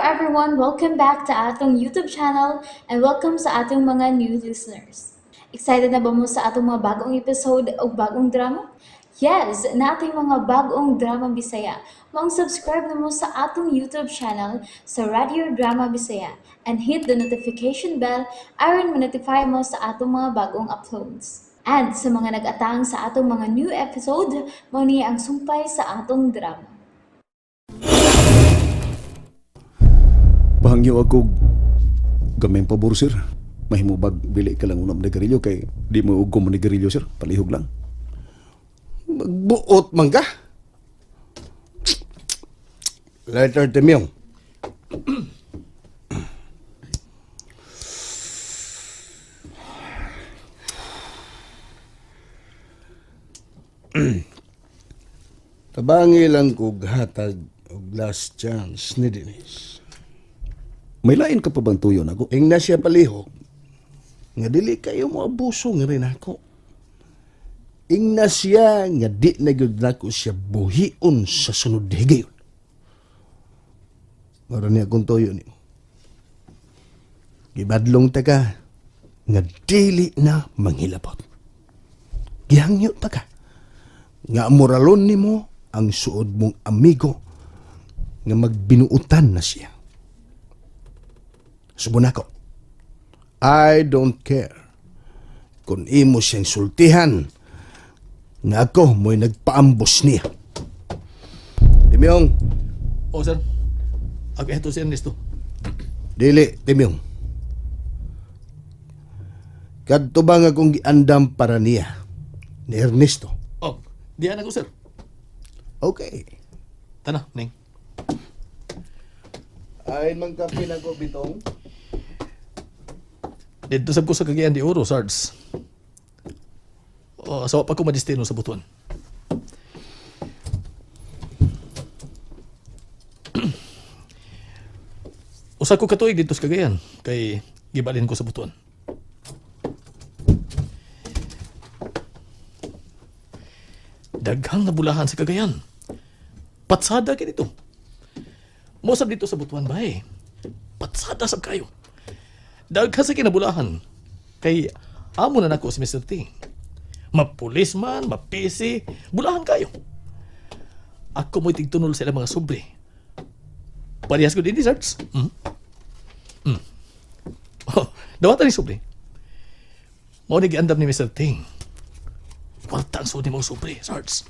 everyone, welcome back to atong YouTube channel and welcome sa atong mga new listeners. Excited na ba mo sa atong mga bagong episode o bagong drama? Yes, na ating mga bagong drama Bisaya. Mag-subscribe na mo sa atong YouTube channel sa Radio Drama Bisaya and hit the notification bell aron ma-notify mo sa atong mga bagong uploads. And sa mga nag-atang sa atong mga new episode, mo niya ang sumpay sa atong drama. Bahangyo ako gamay pabor sir. Mahimubag bili ka lang unang nigarilyo kay di mo ugom nigarilyo sir. Palihog lang. Magbuot man ka? Letter Temyong. Tabangi lang kog hatag og last chance ni Denise. May lain ka pa bang tuyo na ko? Ing na siya palihog, nga dili kayo mo abuso nga rin ako. Ing na siya nga di na gyud nako siya buhion sa sunod higayon. Mara niya kung tuyo ni. Gibadlong ta ka, nga dili na manghilabot. Gihangyo ta ka, nga moralon ni mo ang suod mong amigo nga magbinuutan na siya. Subon ako, I don't care kung imo siyang sultihan nga ako mo'y nagpaambos niya. Timyong, O sir, ako ito si Ernesto. dili, Timyong. Kadto ba nga kung giandam para niya ni Ernesto? Oh, diyan ako sir. Okay. Tana, Ning. Ay, man kape na ko, Bitong. Dito sab ko sa Cagayan de Oro, Sards. O, asawa pa ko madistino sa Butuan. Usa ko katuig dito sa Cagayan, kay gibalin ko sa Butuan. Daghang nabulahan sa Cagayan. Patsada ka dito. Mosab dito sa Butuan ba eh. Patsada sab kayo. Daghan sa kinabulahan. Kay amo na nako si Mr. T. Mapulis man, mapisi, bulahan kayo. Ako mo'y tigtunol sa ilang mga sobre. Parehas ko din ni Sarts. Oh, dawatan ni sobre. Mao ni giandam ni Mr. Ting. Kwarta ang sudi mong sobre, Sarts.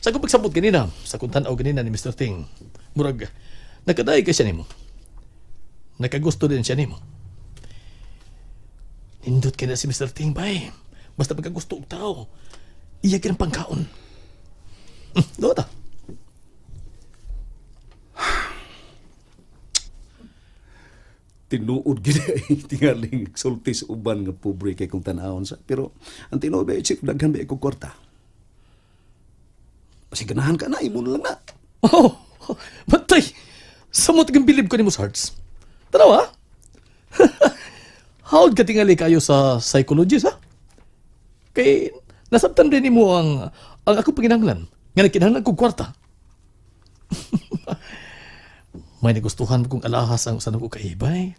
Sa kong pagsabot ganina, sa kung tanaw ganina ni Mr. Ting, murag, nagkadaig ka siya nimo. Nakagusto din siya nimo. Nindot ka na si Mr. Ting, bay. Basta pagkagusto og tao, iya ka ng pangkaon. Doon ta. Tinuod gid ay tingaling sulti sa uban nga pobre kay kung tan-awon sa. Pero ang tinuod ba chief daghan ba ko kwarta. Kasi ganahan ka na imo na lang na. Oh, matay. Samot kang bilib ko ni mo, Sarts. Tanaw, ha? How'd ka tingali kayo sa psychologist, ha? Kay, nasabtan rin mo ang ako paginanglan. Nga nagkinahanglan kong kwarta. May nagustuhan kong alahas ang usan ko kaibay.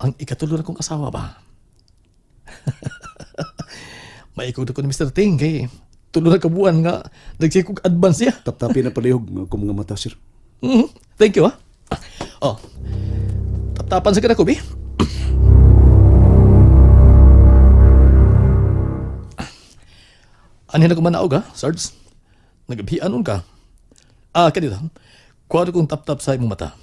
Ang ikatulo na kong asawa ba? May ikog na ko ni Mr. Ting, kay tulo na kabuan nga nagsikog advance siya. Taptapi na palihog nga ko mga mata sir. Thank you, ha? Oh, taptapan sa ka na ko, Bi. Ano na kumanaog, ha, Sards? Nagabhianon ka. Kanito. Kuha kong tap-tap sa imong mata.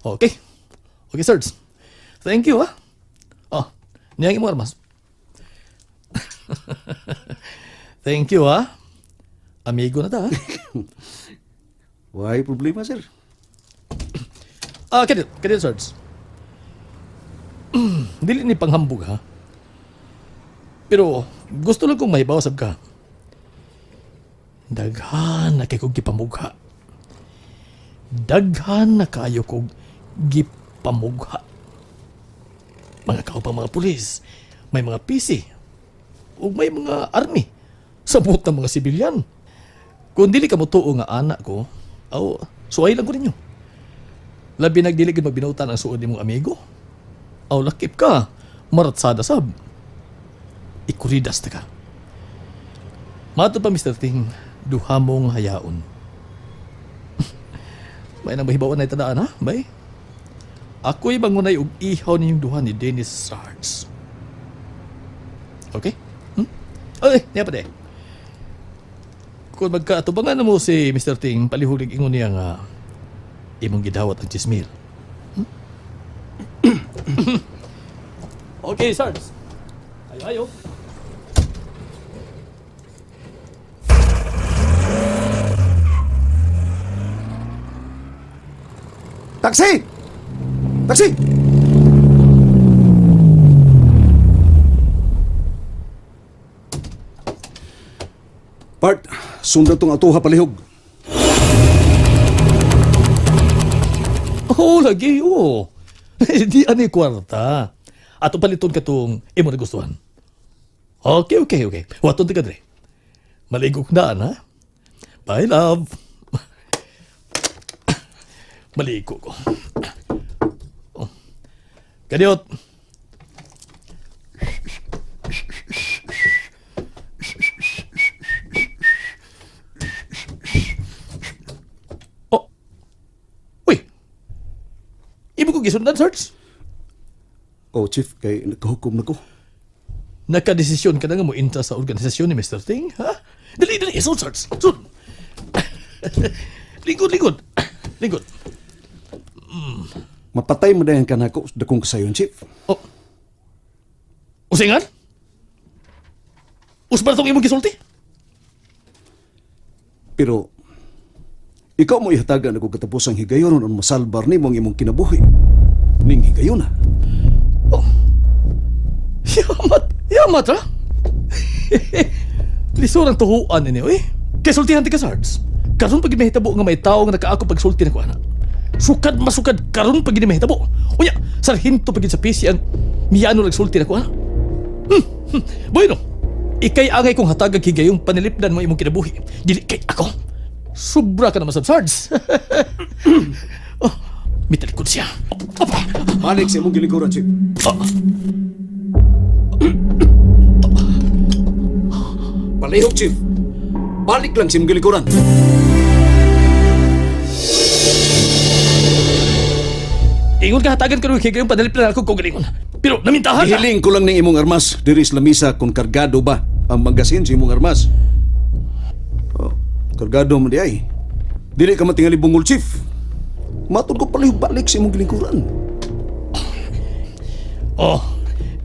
Okay. Okay, Sards. Thank you, ha? Oh, niyang imo armas. Thank you, ha? Amigo na ta, ha? Why problema sir? Kanito, Sards. Dili ni panghambog, ha? Pero gusto lang kong mahibawasab ka. Daghan na kay kong gipamugha. Daghan na kayo kong gipamugha. Mga kaupang mga pulis, may mga PC, o may mga army, Sabot ng mga sibilyan. Kung dili ka mo tuo nga anak ko, aw, suway lang ko ninyo. Labi nagdili gid magbinutan ang suod nimong amigo. Aw, lakip ka. Maratsada sab. Ikuridas ta ka. Mato pa, Mr. Ting, duha mong hayaon. May nang mahibawan na itadaan, ha? Bay? Ako'y bangunay og ihaw ninyong duha ni Dennis Sards. Okay? Okay, niya pa de. Kung magkaatubangan na mo si Mr. Ting, palihulig ingon niya nga imong gidawat ang chismil. Okay, Sards. Ayo. Taxi! Taxi! Part, sundan tong atuha palihog. Oh, lagi, oh. Di ani kwarta. Ato paliton ka tong imo na gustuhan. Okay. Waton ka dre. Maligok na, ha? Bye, love. Maligo ko. Oh. Kadiot. Oh. Uy. Ibo ko gisundan, Sarge. Oh, Chief, kay nagkahukom na ko. Nakadesisyon ka na nga mo intra sa organisasyon ni Mr. Ting, ha? Dali, sun, Sarge. Sun. Lingkod. Mapatay mo dayan ka na ako dakong kasayon, Chief. Oh. Usingan? Usbar tong imong gisulti? Pero, ikaw mo ihatagan ako katapos ang higayon ang masalbar ni mong imong kinabuhi. Ning higayon na. Oh. Yamat, ha? Lisor ang tuhuan ini, oy. Kaya sultihan ti ka, Sards. Karon pag mahitabo nga may tao nga nakaako pag sulti na ko, ana. Masukad karon pag mahitabo. Unya, sarhinto pag sa PC ang miyano nagsulti na ko, ana. Bueno, ikay angay kong hatagag higayong panilipdan mo imong kinabuhi. Dili kay ako. Sobra ka naman sa Sards. Oh, mitalikod siya. Opa. Balik sa imong gilikuran, Chief. Palihog, Chief. Balik lang sa imong gilikuran. Ingon ka hatagan ka rin higayong panilipdan ako kung galingon. Pero namintahan ka. Ihiling ko lang ng imong armas diri sa lamisa kung kargado ba ang magasin sa imong armas. Oh, kargado mo di ay. Dili ka matingali bungol, Chief. Matod ko palihog balik sa imong gilikuran. Oh,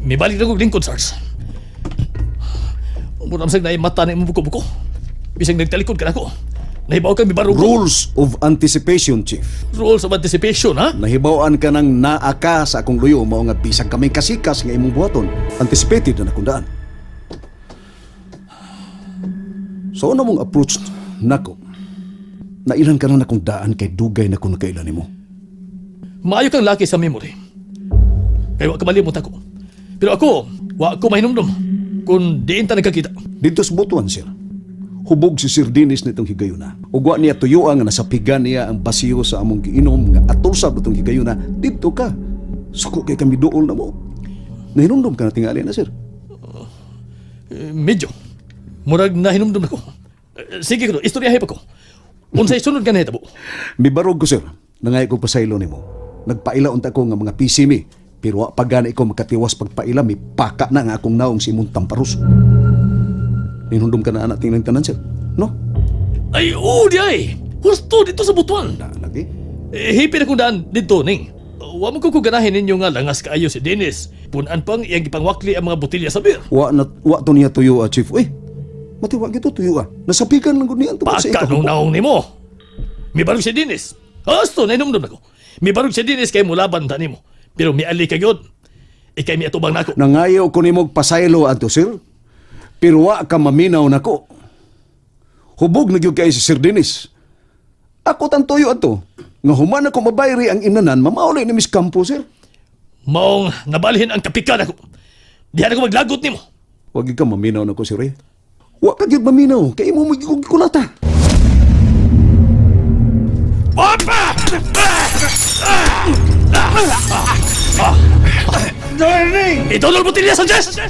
may balik na kong lingkod, Sarge. Muramsag na mata na imong buko-buko. Bisang nagtalikod ka na ako. Nahibaw kang mibarong Rules of anticipation, Chief. rules of anticipation, ha? Nahibawaan ka ng naaka sa akong luyo mao nga bisag kamay kasikas nga imong buhaton. Anticipated na nakundaan. So ano mong approach nako? Nailan ka na akong daan kay dugay na kung nakailan nimo. Maayo kang laki sa memory. Kaya wa ka malimot ako. Pero ako, wa ko mahinumdum. Kung diin ta nagkakita. Dito sa Butuan, sir. Hubog si Sir Dennis nitong higayuna. Ugwa niya tuyuan nga nasapigan niya ang basiyo sa among giinom nga atulsab itong higayuna. Dito ka. Suko kay kami dool na mo. Nahinumdum ka na tingali na, sir. Medyo. Murag na hinumdum ako. Sige ko, istoryahe pa ko. Unsay sunod ka na hitabo. Mibarog ko, sir. Nangay ko pasaylo nimo. Nagpaila unta ko nga mga pisimi. Pero wa pagani ko makatiwas pagpaila, may paka na nga akong naong si imong tamparus. Ninundom ka na anak tingnan tanan, sir. No? Ay, di ay. Husto dito sa Butuan. Na lagi. Hipin akong daan dito, Ning. Wa mo ko kuganahin ninyo nga langas kaayo si Dennis. Punan pang iyang gipangwakli ang mga botilya sa beer. Wa to niya tuyo, chief. Uy, matiwa gito tuyo. Nasapikan lang gud niya ang tungkol sa Paka nung naong ni mo. Mibarog si Dennis. Hasto, nainumdum ako. Mibarog si Dennis kay mulaban ta nimo. Pero miali ka yun. Ikay mi atubang na ako. Nangayaw ko nimog pasaylo ato, sir. Pero wa ka maminaw nako. Hubog na gyud kay si Sir Dennis. Ako tan tuyo ato. Nga human ako mabayri ang inanan, mamaulay ni Miss Campo, sir. Maong nabalhin ang kapikan ako. Diyan ako maglagot nimo. Wag ka maminaw nako, sir. Wa ka gyud maminaw, kay imo mo gikulata. Opa! Idolol Botilya Sanchez!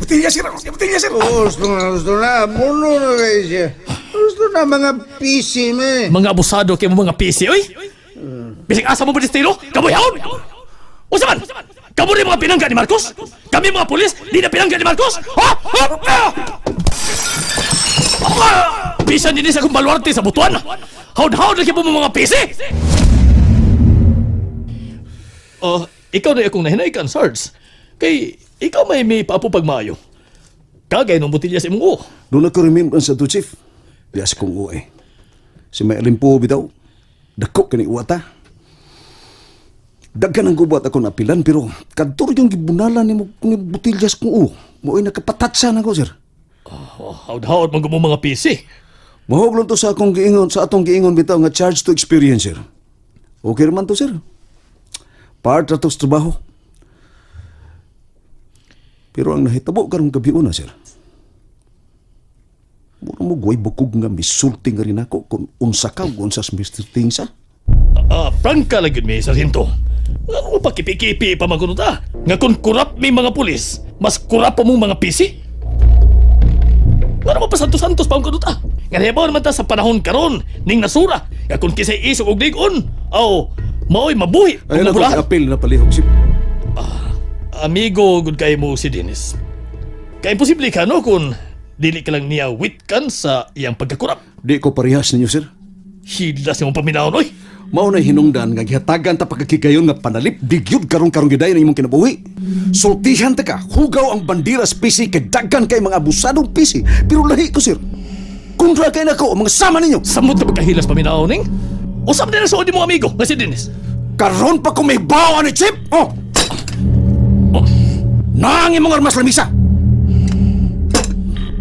Botilya sir, botilya sir. Gusto na. Muno na kayo siya. Gusto na mga PC me. Mga abusado kay mo mga PC, oy! Bising asa mo ba destino? Kabuyaon! O saman! Kamu rin mga pinangga ni Marcos? Kami mga pulis, di na pinangga ni Marcos? Ha? Bisan din sa kong baluarte sa butuan. Haud-haud lagi po mga PC! Ikaw na akong nahinaikan, Sarge. Kay, ikaw may paapo pagmayo. Kagay ng butilya sa imong uo. Doon ako remembrance sa to, Chief. Diya sa kong uwe. Si may alimpo bitaw. Dako ka ni uwata. Daggan ang gubat ako napilan, pero kadtor yung gibunalan ni mo ni butilya sa kong uo. Mo'y nakapatatsa na ko, sir. Haud-haud mga mga PC. Mahog lang to sa akong giingon, sa atong giingon bitaw nga charge to experience, sir. Okay naman to, sir. Part na to sa trabaho. Pero ang nahitabo karong gabi una, sir. Mura mo guway bukog nga misulti nga rin ako kung unsa ka o unsa sa Mr. Tingsa. Prangka lang yun, may sarhinto. Nga mo pa kipi-kipi pa magunod Nga kung kurap may mga pulis, mas kurap pa mong mga PC. Nga mo pa santos-santos pa ang kunod Nga nahibaw naman ta sa panahon karon ning nasura. Nga kung kisay isog og ligon, maoy mabuhi. Ayun ako apel na palihog, sir. Amigo, good kay mo si Dennis. Kaya imposible ka no kung dili ka lang niya witkan sa iyang pagkakurap. Di ko parehas ninyo, sir. Hilas niyo mong paminahon, oy. Mao na hinungdan nga gihatagan ta pagkakikayon nga panalip digyud karong giday na imong kinabuhi. Sultihan ta ka, hugaw ang bandera sa PC kay daghan kay mga abusadong PC. Pero lahi ko, sir. Kundra kay nako ang mga sama ninyo. Samot na pagkahilas paminahon, ning. Usap din na sa mo amigo, nga si Dennis. Karon pa kung may bawa ni Chip. Nang imong armas lamisa.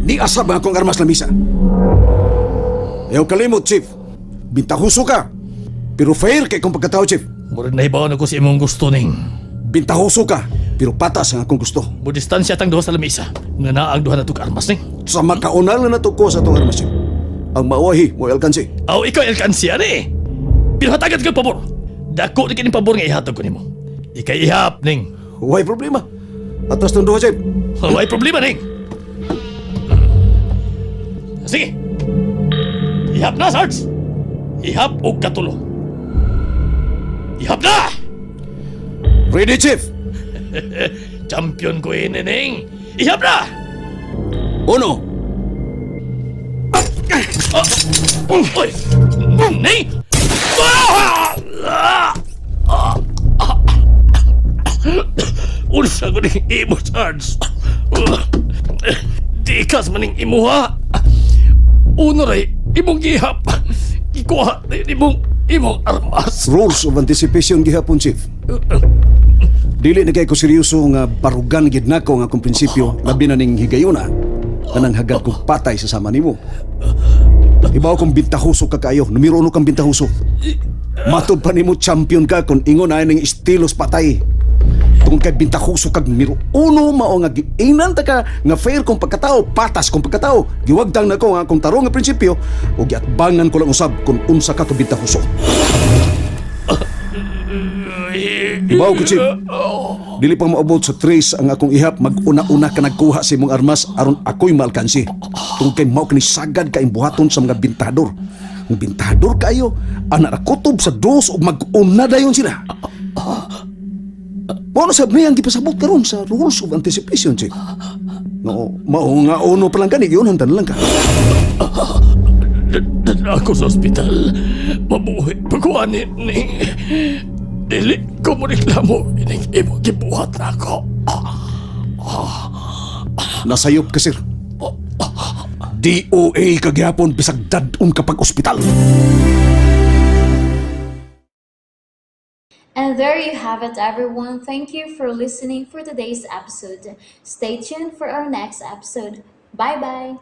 Ni asab ang akong armas lamisa. Ayaw kalimot, Chief. Bintahuso ka. Pero fair kay kong pagkatao, Chief. Murag nahibaw na ko si imong gusto, ning. Bintahuso ka. Pero patas ang akong gusto. Budistansya tang duha sa lamisa. Nga naang duha na ito armas, ning. Sa makaunal na natuko sa itong armas, Chief. Ang mawahi mo alkansi. Ikaw elkansiya ni. Pero hatagat ka pabor. Dako di kining pabor nga ihatag ko nimo. Ikay ihap, ning. Huwag problema. Atas ng duha, Chief. May problema, ning. Sige. Ihap na, Sarge. Ihap o katulo. Ihap na! Ready, Chief. Champion ko ini, ning. Ihap na! Uno. Oy! Ning! Unsa ko ning imo, Sarge. Di kas maning imo, ha? Uno ray, imong gihap. Ikuha na imong armas. Rules of anticipation gihapon, Chief. Dili na kay ko seryoso nga barugan gid nako nga akong prinsipyo labi na ning higayuna kanang hagad kong patay sa sama nimo. Ibaw kong bintahuso ka kayo, numero 1 kang bintahuso. Matod pa nimo champion ka kung ingon ay ning estilos patay. Tungkol kay bintahuso kag numero 1 mao nga giingnan ta ka nga fair kong pagkatao, patas kong pagkatao. Giwagdang nako nga akong tarong nga prinsipyo ug giatbangan ko lang usab kung unsa ka kabintahuso. Ibaw ko, Chief. Dili pa maabot sa trace ang akong ihap mag-una-una ka nagkuha sa imong armas aron ako'y maalkansi. Tungkol kay mao kini sagad ka imbuhaton sa mga bintador. Ang bintador kayo, ana kutob sa dos ug mag-una dayon sila. Mao na sabi ang gipasabot karon sa rules of anticipation, Chief. No, mao nga uno pa lang kani giunhan lang ka. Ako sa ospital. Mabuhi pagkuhan ni. Dili ko mo reklamo. Ining imo gibuhat na ako. Nasayop ka, sir. DOA kagyapon bisag dadun kapag ospital. And there you have it, everyone. Thank you for listening for today's episode. Stay tuned for our next episode. Bye bye.